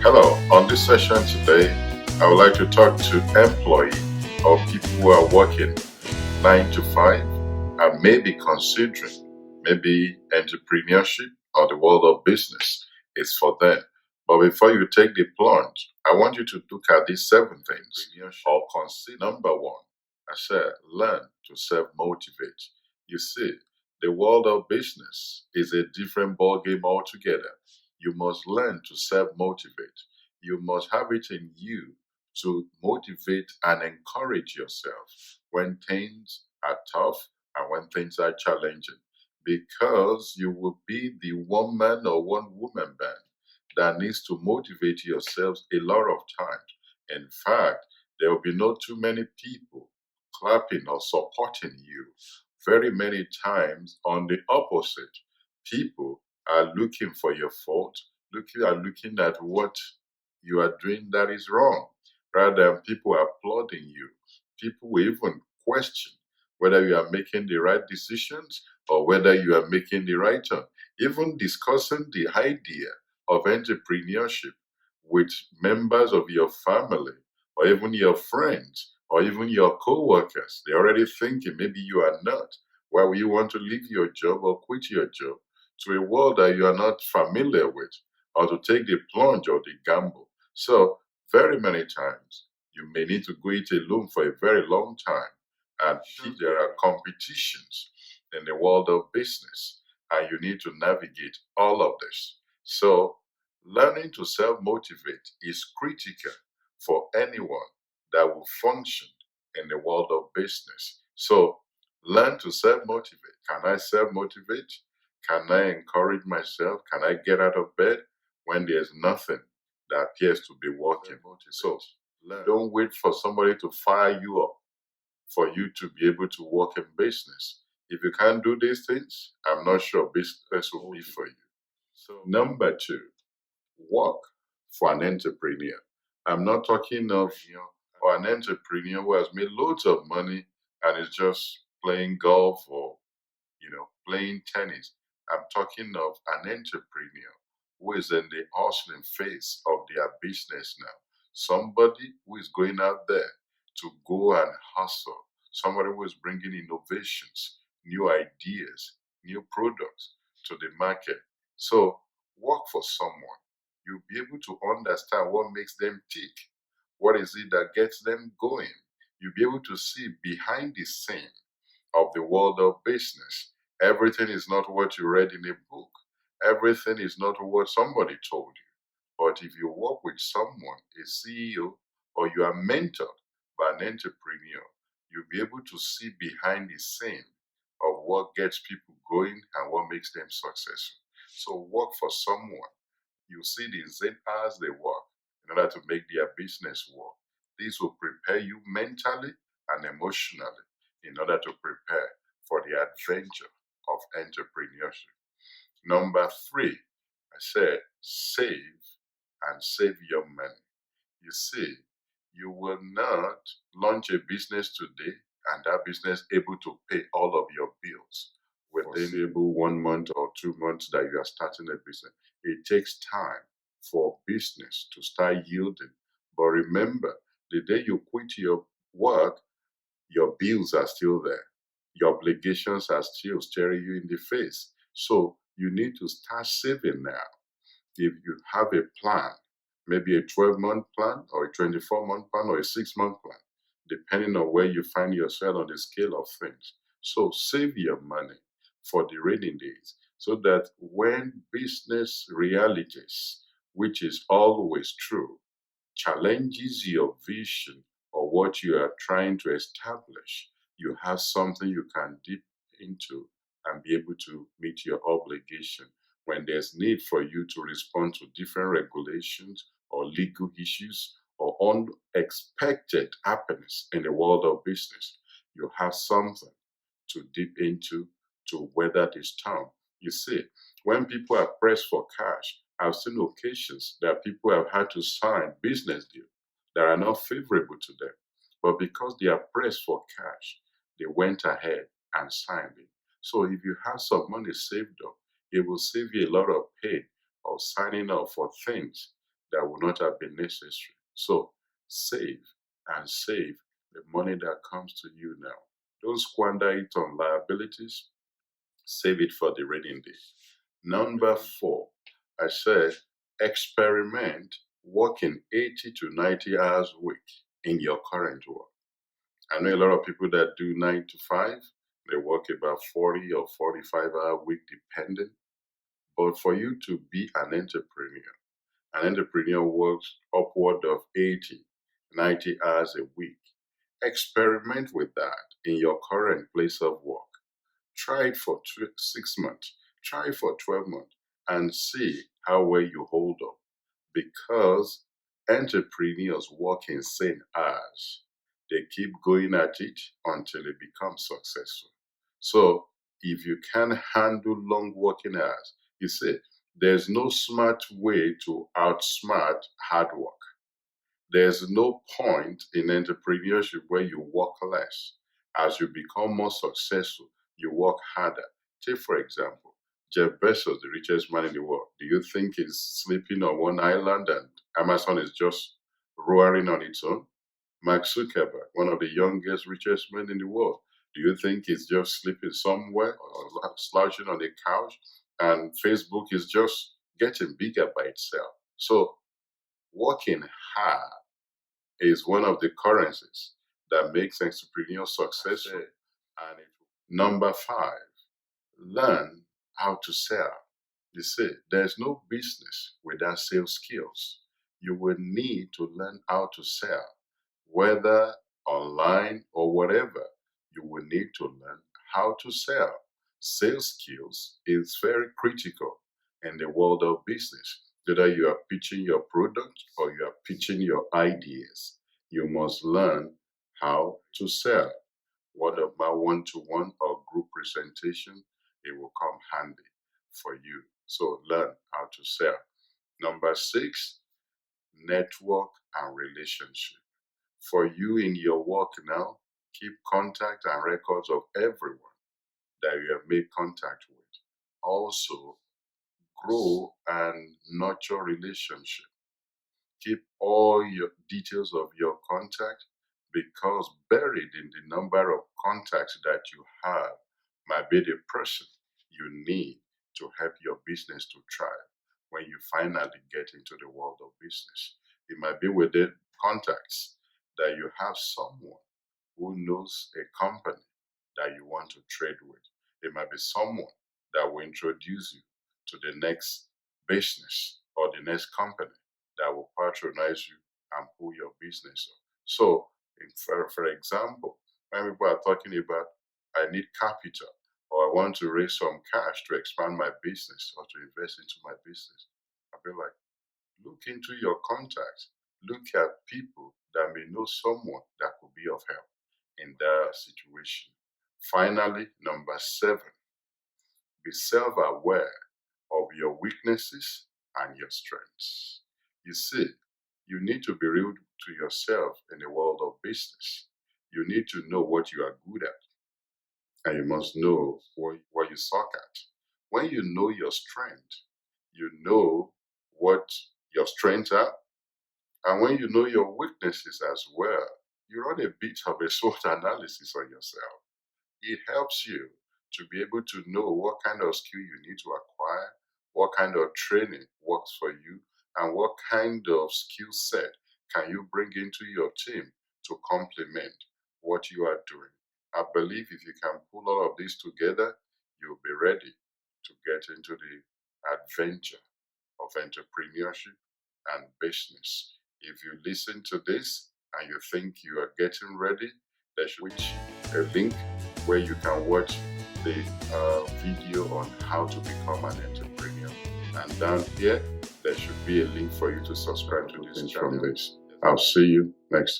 Hello, on this session today, I would like to talk to employees or people who are working 9 to 5 and maybe considering maybe entrepreneurship or the world of business is for them. But before you take the plunge, I want you to look at these 7 things or consider. Number one, I said, learn to self-motivate. You see, the world of business is a different ballgame altogether. You must learn to self-motivate. You must have it in you to motivate and encourage yourself when things are tough and when things are challenging, because you will be the one man or one woman band that needs to motivate yourselves a lot of times. In fact, there will be not too many people clapping or supporting you. Very many times, on the opposite, people are looking for your fault, looking at what you are doing that is wrong, rather than people applauding you. People will even question whether you are making the right decisions or whether you are making the right one. Even discussing the idea of entrepreneurship with members of your family or even your friends or even your co-workers, they're already thinking maybe you are not. Why will you want to leave your job or quit your job to a world that you are not familiar with, or to take the plunge or the gamble? So very many times you may need to go it alone for a very long time. And there are competitions in the world of business, and you need to navigate all of this. So learning to self-motivate is critical for anyone that will function in the world of business. So learn to self-motivate. Can I self-motivate? Can I encourage myself? Can I get out of bed when there's nothing that appears to be working? So don't wait for somebody to fire you up for you to be able to work in business. If you can't do these things, I'm not sure business will be for you. So number two, work for an entrepreneur. I'm not talking of or an entrepreneur who has made loads of money and is just playing golf or playing tennis. I'm talking of an entrepreneur who is in the hustling phase of their business now. Somebody who is going out there to go and hustle. Somebody who is bringing innovations, new ideas, new products to the market. So work for someone. You'll be able to understand what makes them tick. What is it that gets them going? You'll be able to see behind the scene of the world of business. Everything is not what you read in a book. Everything is not what somebody told you. But if you work with someone, a CEO, or you are mentored by an entrepreneur, you'll be able to see behind the scene of what gets people going and what makes them successful. So work for someone. You see the exact hours they work in order to make their business work. This will prepare you mentally and emotionally in order to prepare for the adventure of entrepreneurship. Number three, I said save and save your money. You see, you will not launch a business today and that business able to pay all of your bills within able 1 month or 2 months that you are starting a business. It takes time for business to start yielding. But remember, the day you quit your work, your bills are still there. Your obligations are still staring you in the face. So you need to start saving now. If you have a plan, maybe a 12-month plan or a 24-month plan or a 6-month plan, depending on where you find yourself on the scale of things. So save your money for the rainy days so that when business realities, which is always true, challenges your vision or what you are trying to establish, you have something you can dip into and be able to meet your obligation when there's need for you to respond to different regulations or legal issues or unexpected happenings in the world of business. You have something to dip into to weather this storm. You see, when people are pressed for cash, I've seen occasions that people have had to sign business deals that are not favorable to them. But because they are pressed for cash, they went ahead and signed it. So if you have some money saved up, it will save you a lot of pain of signing up for things that would not have been necessary. So save and save the money that comes to you now. Don't squander it on liabilities. Save it for the rainy day. Number 4, I said experiment working 80 to 90 hours a week in your current work. I know a lot of people that do 9 to 5, they work about 40 or 45-hour week depending. But for you to be an entrepreneur works upward of 80, 90 hours a week. Experiment with that in your current place of work. Try it for 6 months, try it for 12 months, and see how well you hold up. Because entrepreneurs work insane hours. They keep going at it until they become successful. So if you can handle long working hours, you see, there's no smart way to outsmart hard work. There's no point in entrepreneurship where you work less. As you become more successful, you work harder. Take, for example, Jeff Bezos, the richest man in the world. Do you think he's sleeping on one island and Amazon is just roaring on its own? Mark Zuckerberg, one of the youngest, richest men in the world. Do you think he's just sleeping somewhere or slouching on a couch and Facebook is just getting bigger by itself? So working hard is one of the currencies that makes entrepreneurs successful. And number 5, learn how to sell. You see, there's no business without sales skills. You will need to learn how to sell, whether online or whatever. You will need to learn how to sell. Sales skills is very critical in the world of business. Whether you are pitching your product or you are pitching your ideas, you must learn how to sell. Whether by one-to-one or group presentation, it will come handy for you. So learn how to sell. Number 6, network and relationship. For you in your work now, keep contact and records of everyone that you have made contact with. Also, grow and nurture relationship. Keep all your details of your contact, because buried in the number of contacts that you have might be the person you need to help your business to thrive when you finally get into the world of business. It might be within contacts that you have someone who knows a company that you want to trade with. It might be someone that will introduce you to the next business or the next company that will patronize you and pull your business up. So, for example, when people are talking about, I need capital or I want to raise some cash to expand my business or to invest into my business, I'll be like, look into your contacts. Look at people that may know someone that could be of help in their situation. Finally, number 7, be self-aware of your weaknesses and your strengths. You see, you need to be real to yourself in the world of business. You need to know what you are good at, and you must know what you suck at. When you know your strength, you know what your strengths are, and when you know your weaknesses as well, you run a bit of a SWOT analysis on yourself. It helps you to be able to know what kind of skill you need to acquire, what kind of training works for you, and what kind of skill set can you bring into your team to complement what you are doing. I believe if you can pull all of this together, you'll be ready to get into the adventure of entrepreneurship and business. If you listen to this and you think you are getting ready, there should be a link where you can watch the video on how to become an entrepreneur. And down here, there should be a link for you to subscribe to this channel. I'll see you next time.